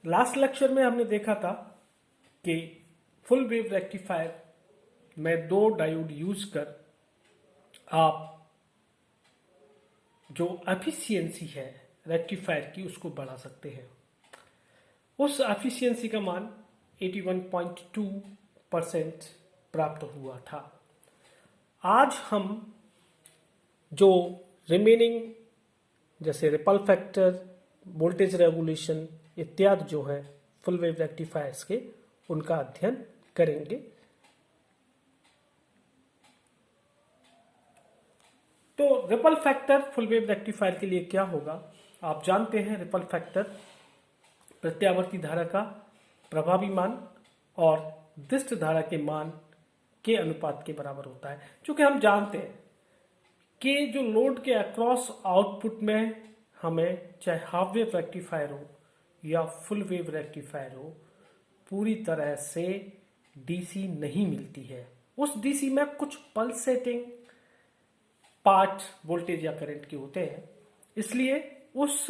Last lecture में हमने देखा था कि फुल वेव रेक्टिफायर में दो डायोड यूज कर आप जो एफिशिएंसी है रेक्टिफायर की उसको बढ़ा सकते हैं। उस एफिशिएंसी का मान 81.2% प्राप्त हुआ था। आज हम जो रिमेनिंग जैसे रिपल फैक्टर, वोल्टेज रेगुलेशन इत्यादि जो है फुल वेव रेक्टिफायर्स के, उनका अध्ययन करेंगे। तो ripple factor full wave rectifier के लिए क्या होगा, आप जानते हैं। रिपल फैक्टर प्रत्यावर्ती धारा का प्रभावी मान और दिष्ट धारा के मान के अनुपात के बराबर होता है। क्योंकि हम जानते हैं कि जो लोड के अक्रॉस आउटपुट में हमें चाहे हाफ वेव रेक्टिफायर हो या फुल वेव रेक्टिफायर हो, पूरी तरह से डीसी नहीं मिलती है। उस डीसी में कुछ पल्सेटिंग पार्ट वोल्टेज या करंट के होते हैं। इसलिए उस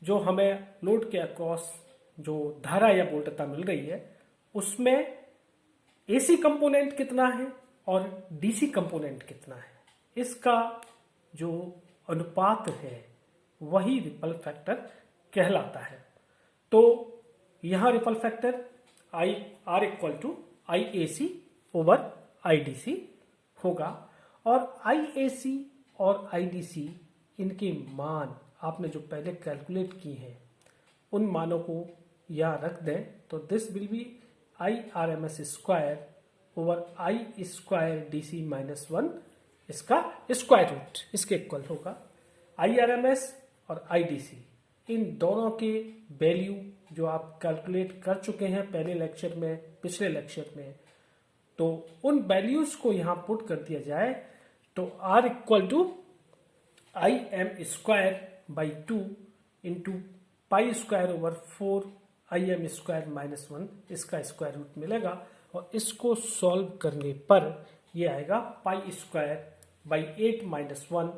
जो हमें लोड के अक्रॉस जो धारा या वोल्टता मिल रही है उसमें एसी कंपोनेंट कितना है और डीसी कंपोनेंट कितना है, इसका जो अनुपात है वही रिपल फैक्टर कहलाता है। तो यहां ripple factor I R equal to I A C over I D C होगा। और आई ए सी और आई डी सी, इनके मान आपने जो पहले कैलकुलेट की हैं उन मानों को यहाँ रख दें तो this will be I R M S square over I square D C minus 1, इसका स्क्वायर रूट इसके इक्वल होगा। आई आर एम एस और आई डी सी, इन दोनों के वैल्यू जो आप कैलकुलेट कर चुके हैं पहले लेक्चर में, पिछले लेक्चर में, तो उन वैल्यूज को यहाँ पुट कर दिया जाए तो R equal to I M square by 2 into pi square over 4 I M square minus 1, इसका स्क्वायर रूट मिलेगा। और इसको सॉल्व करने पर ये आएगा पाई स्क्वायर बाई 8 माइनस 1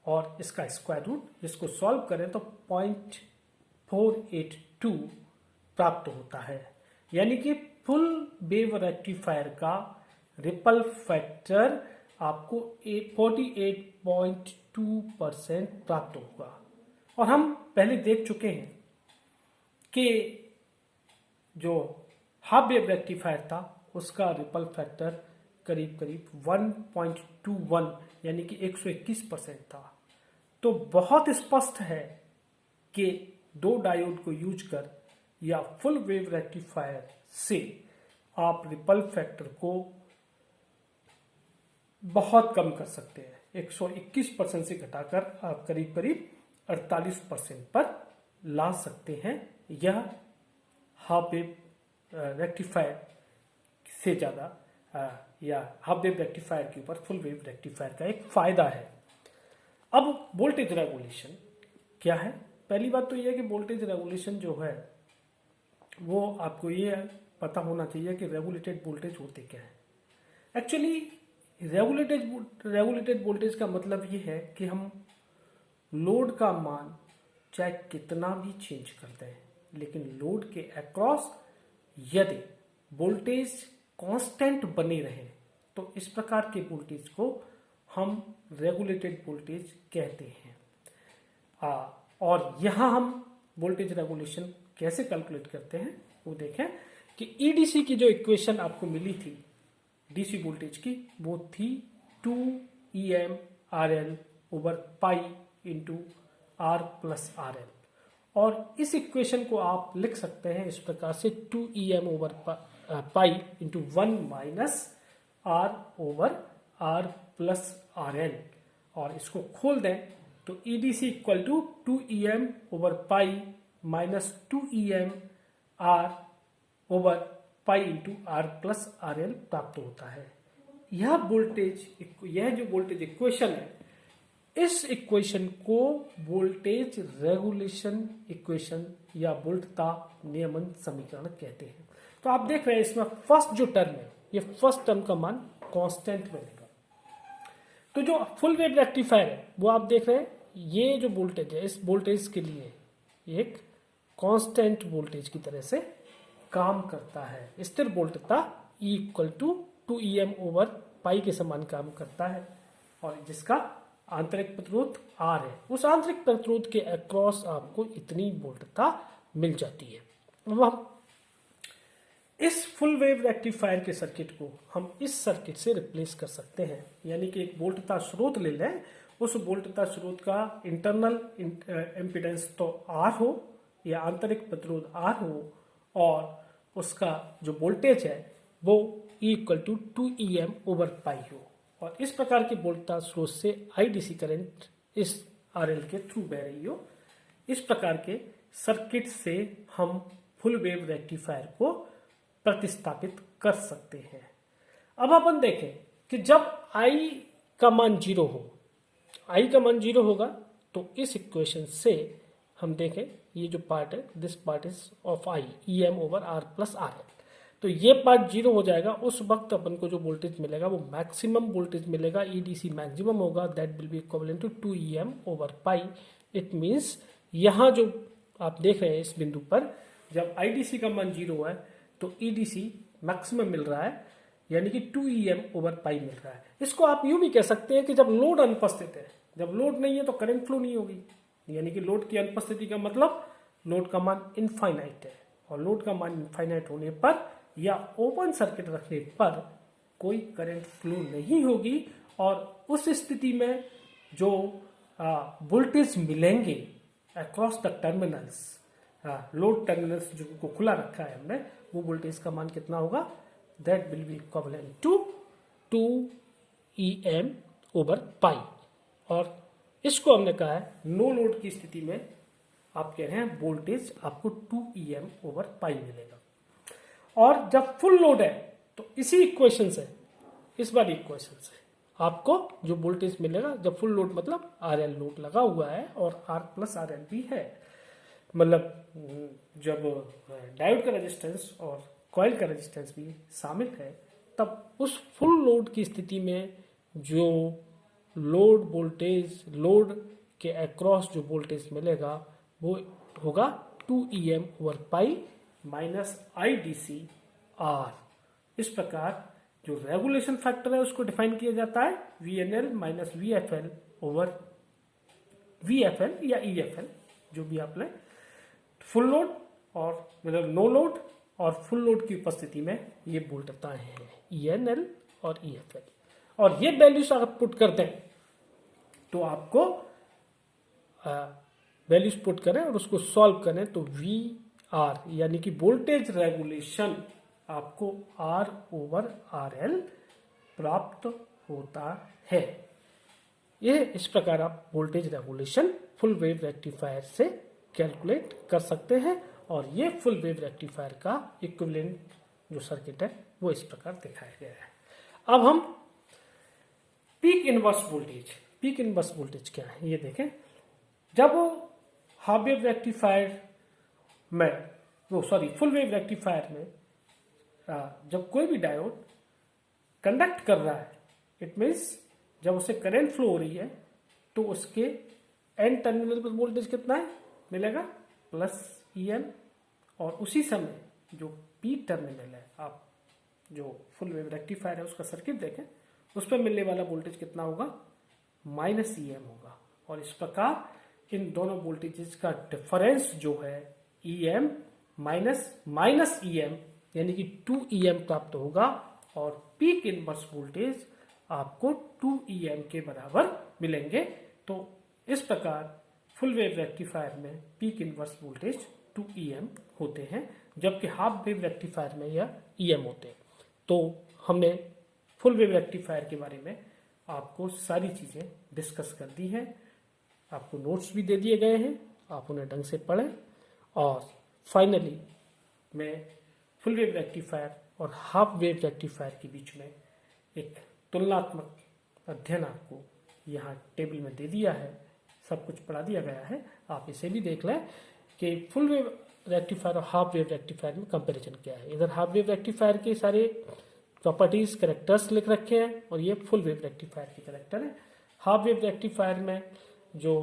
और इसका स्क्वायर रूट, जिसको सॉल्व करें तो 0.482 प्राप्त होता है। यानी कि फुल वेव रेक्टिफायर का रिपल फैक्टर आपको 48.2% प्राप्त होगा। और हम पहले देख चुके हैं कि जो हाफ वेव रेक्टिफायर था उसका रिपल फैक्टर करीब करीब 1.21 यानी कि 121% था। तो बहुत स्पष्ट है कि दो डायोड को यूज कर या फुल वेव रेक्टिफायर से आप रिपल फैक्टर को बहुत कम कर सकते हैं। 121% से घटाकर आप करीब करीब 48% पर ला सकते हैं। यह हाफ वेव रेक्टिफायर से ज़्यादा या हाफ वेव रेक्टिफायर के ऊपर फुल वेव रेक्टिफायर का एक फायदा है। अब वोल्टेज रेगुलेशन क्या है? पहली बात तो यह है कि वोल्टेज रेगुलेशन जो है वो आपको ये पता होना चाहिए कि रेगुलेटेड वोल्टेज होते क्या है। एक्चुअली रेगुलेटेड वोल्टेज का मतलब ये है कि हम लोड का मान चाहे कितना भी चेंज करते हैं, लेकिन लोड के अक्रॉस यदि वोल्टेज कांस्टेंट बने रहे तो इस प्रकार के वोल्टेज को हम रेगुलेटेड वोल्टेज कहते हैं। और यहाँ हम वोल्टेज रेगुलेशन कैसे कैलकुलेट करते हैं वो देखें कि ईडीसी की जो इक्वेशन आपको मिली थी डीसी वोल्टेज की, वो थी 2EM RL over pi into R plus RL। और इस इक्वेशन को आप लिख सकते हैं इस प्रकार से 2EM over pi into 1 minus R over R plus RL। और इसको खोल दें तो EDC equal to 2EM over pi minus 2EM R over pi into R plus R L प्राप्त होता है। यह जो वोल्टेज इक्वेशन है, इस इक्वेशन को वोल्टेज रेगुलेशन इक्वेशन या वोल्टता नियमन समीकरण कहते हैं। तो आप देख रहे हैं इसमें फर्स्ट जो टर्म है, ये फर्स्ट टर्म का मान कांस्टेंट बनेगा। तो जो फुल वेव रेक्टिफायर है वो आप देख रहे हैं, ये जो वोल्टेज है इस वोल्टेज के लिए एक कांस्टेंट वोल्टेज की तरह से काम करता है। स्थिर वोल्टता E equal to 2EM over pi के समान काम करता है और जिसका आंतरिक प्रतिरोध R है। उस आंतरिक प्रतिरोध के अक्रॉस आपको इतनी वोल्टता मिल जाती है। अब हम इस फुल वेव रेक्टिफायर के सर्किट को हम इस सर्किट से रिप्लेस कर सकते हैं, यानी कि एक वोल्टता स्रोत ले लें, उस वोल्टता स्रोत का इंटरनल इम्पीडेंस तो R हो या आंतरिक प्रतिरोध R हो और उसका जो वोल्टेज है वो E equal to 2EM over pi हो और इस प्रकार के वोल्टता स्रोत से IDC करंट इस RL के थ्रू बह रही हो। इस प्रकार के सर्किट से हम फुल वेव रेक्टिफायर को प्रतिस्थापित कर सकते हैं। अब अपन देखें कि जब I का मान 0 हो, I का मान 0 होगा तो इस इक्वेशन से हम देखें ये जो पार्ट है, this part is of I EM over R plus R है, तो ये पार्ट 0 हो जाएगा। उस वक्त अपन को जो वोल्टेज मिलेगा वो मैक्सिमम वोल्टेज मिलेगा, EDC मैक्सिमम होगा, that will be equivalent to 2EM over pi. It means यहाँ जो आप देख रहे हैं इस बिंदु पर जब IDC का मान 0 है तो EDC मैक्सिमम मिल रहा है, यानी कि 2EM ओवर पाई मिल रहा है। इसको आप यूं भी कह सकते हैं कि जब लोड अनुपस्थित है, जब लोड नहीं है तो करंट फ्लो नहीं होगी, यानी कि लोड की अनुपस्थिति का मतलब लोड का मान इनफाइनाइट है और लोड का मान इनफाइनाइट होने पर या ओपन सर्किट रखने पर कोई करंट फ्लो नहीं होगी और उस स्थिति में जो वोल्टेज मिलेंगे across the terminals, load terminals जो को खुला रखा है हमने, वो वोल्टेज का मान कितना होगा, that will be equivalent to 2EM over pi. और इसको हमने कहा है नो लोड की स्थिति में आप कह रहे हैं वोल्टेज आपको 2EM ओवर पाई मिलेगा। और जब फुल लोड है तो इसी इक्वेशन से, इस वाली इक्वेशन से आपको जो वोल्टेज मिलेगा, जब फुल लोड मतलब RL लोड लगा हुआ है और R प्लस RL भी है, मतलब जब डायोड का रेजिस्टेंस और कॉइल का रेजिस्टेंस भी शामिल है, तब उस फुल लोड की स्थिति में जो लोड वोल्टेज, लोड के अक्रॉस जो वोल्टेज मिलेगा वो होगा 2EM over pi minus IDC R। इस प्रकार जो रेगुलेशन फैक्टर है उसको डिफाइन किया जाता है VNL minus VFL over VFL या EFL, जो भी आप लें। फुल लोड और मतलब नो लोड और फुल लोड की उपस्थिति में ये वोल्टताएं हैं ENL और EFL, और ये वैल्यूज अगर पुट करते हैं तो आपको वैल्यूज पुट करें और उसको सॉल्व करें तो VR यानी कि वोल्टेज रेगुलेशन आपको R ओवर RL प्राप्त होता है। यह इस प्रकार आप voltage regulation full wave rectifier से कैलकुलेट कर सकते हैं और ये फुल वेव रेक्टिफायर का इक्विवेलेंट जो सर्किट है वो इस प्रकार दिखाया गया है। अब हम पीक इनवर्स वोल्टेज क्या है ये देखें। जब हाफ वेव रेक्टिफायर में फुल वेव रेक्टिफायर में जब कोई भी डायोड कंडक्ट कर रहा है, इट मीन्स जब उसे करंट फ्लो हो रही है तो उसके एन टर्मिनल पर वोल्टेज कितना है मिलेगा प्लस EN, और उसी समय जो पी टर्मिनल है, आप जो फुल वेव रेक्टिफायर है उसका सर्किट देखें, उस पर मिलने वाला वोल्टेज कितना होगा माइनस EM होगा। और इस प्रकार इन दोनों वोल्टेजेस का डिफरेंस जो है EM माइनस EM यानी कि 2EM प्राप्त होगा और पीक इनवर्स वोल्टेज आपको 2EM के बराबर मिलेंगे। तो इस प्रकार फुल वेव रेक्टिफायर में पीक इनवर्स वोल्टेज 2EM होते हैं, जबकि हाफ वेव रेक्टिफायर में यह EM होते हैं। तो हमने फुल वेव रेक्टिफायर के बारे में आपको सारी चीज़ें डिस्कस कर दी हैं, आपको नोट्स भी दे दिए गए हैं, आप उन्हें ढंग से पढ़ें। और फाइनली मैं फुल वेव रेक्टिफायर और हाफ वेव रेक्टिफायर के बीच में एक तुलनात्मक अध्ययन आपको यहाँ टेबल में दे दिया है, सब कुछ पढ़ा दिया गया है, आप इसे भी देख लें कि फुल वेव रेक्टिफायर और हाफ वेव रेक्टिफायर में कंपैरिजन क्या है। इधर हाफ वेव रेक्टिफायर के सारे प्रॉपर्टीज कैरेक्टर्स लिख रखे हैं और ये फुल वेव रेक्टिफायर के कैरेक्टर है। हाफ वेव रेक्टिफायर में जो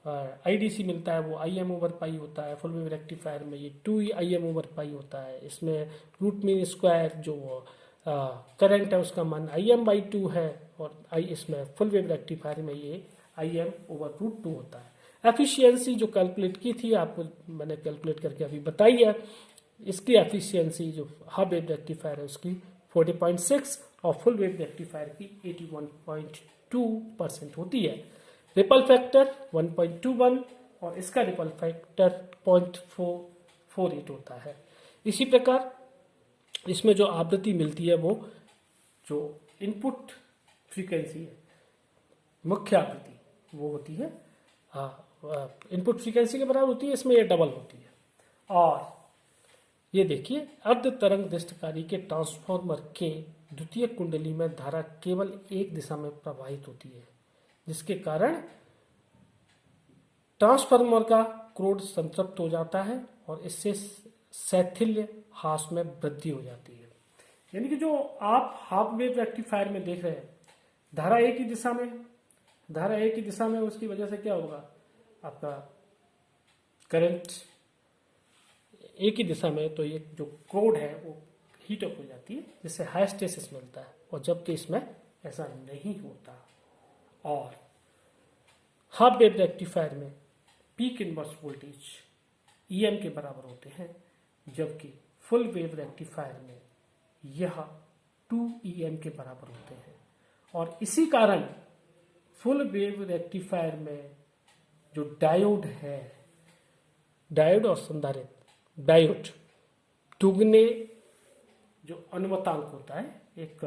आईडीसी मिलता है वो IM ओवर पाई होता है। फुल वेव रेक्टिफायर में ये 2IM ओवर पाई होता है। इसमें रूट मीन स्क्वायर जो करंट है उसका मान IM/2 है, और इसमें फुल वेव रेक्टिफायर में ये IM ओवर रूट 2 होता है। एफिशिएंसी जो कैलकुलेट की थी आपको मैंने कैलकुलेट करके अभी बताई है। इसकी एफिशिएंसी जो हाफ वेव रेक्टिफायर है उसकी 40.6 और फुल वेव रेक्टिफायर की 81.2% होती है। रिपल फैक्टर 1.21 और इसका रिपल फैक्टर 0.448 होता है। इसी प्रकार इसमें जो आवृत्ति मिलती है वो जो इनपुट फ्रीक्वेंसी है, मुख्य आवृत्ति वो होती है इनपुट फ्रीक्वेंसी के बराबर होती है, इसमें ये डबल होती है। और ये देखिए अर्ध तरंग दृष्टकारी के ट्रांसफार्मर के द्वितीय कुंडली में धारा केवल एक दिशा में प्रवाहित होती है, जिसके कारण ट्रांसफार्मर का क्रोध संतृप्त हो जाता है और इससे शैथिल्य ह्रास में वृद्धि हो जाती है। यानी कि जो आप हाफ वेव रेक्टिफायर में देख रहे हैं, धारा एक ही दिशा में उसकी वजह से क्या होगा, आपका करंट एक ही दिशा में, तो ये जो क्रोड है वो हीट अप हो जाती है, जिससे हाइस्टेसिस मिलता है, और जबकि इसमें ऐसा नहीं होता। और हाफ वेव रेक्टिफायर में पीक इनवर्स वोल्टेज EM के बराबर होते हैं, जबकि फुल वेव रेक्टिफायर में यह 2EM के बराबर होते हैं। और इसी कारण फुल वेव रेक्टिफायर में जो डायोड है, डायोड और संधारित्र, डायोड दुगने जो अनुमतांक होता है, एक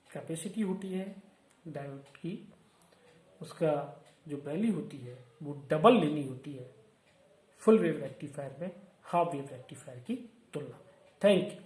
कैपेसिटी होती है डायोड की, उसका जो वैल्यू होती है वो डबल लेनी होती है फुल वेव रेक्टिफायर में हाफ वेव रेक्टिफायर की तुलना में। Thank you.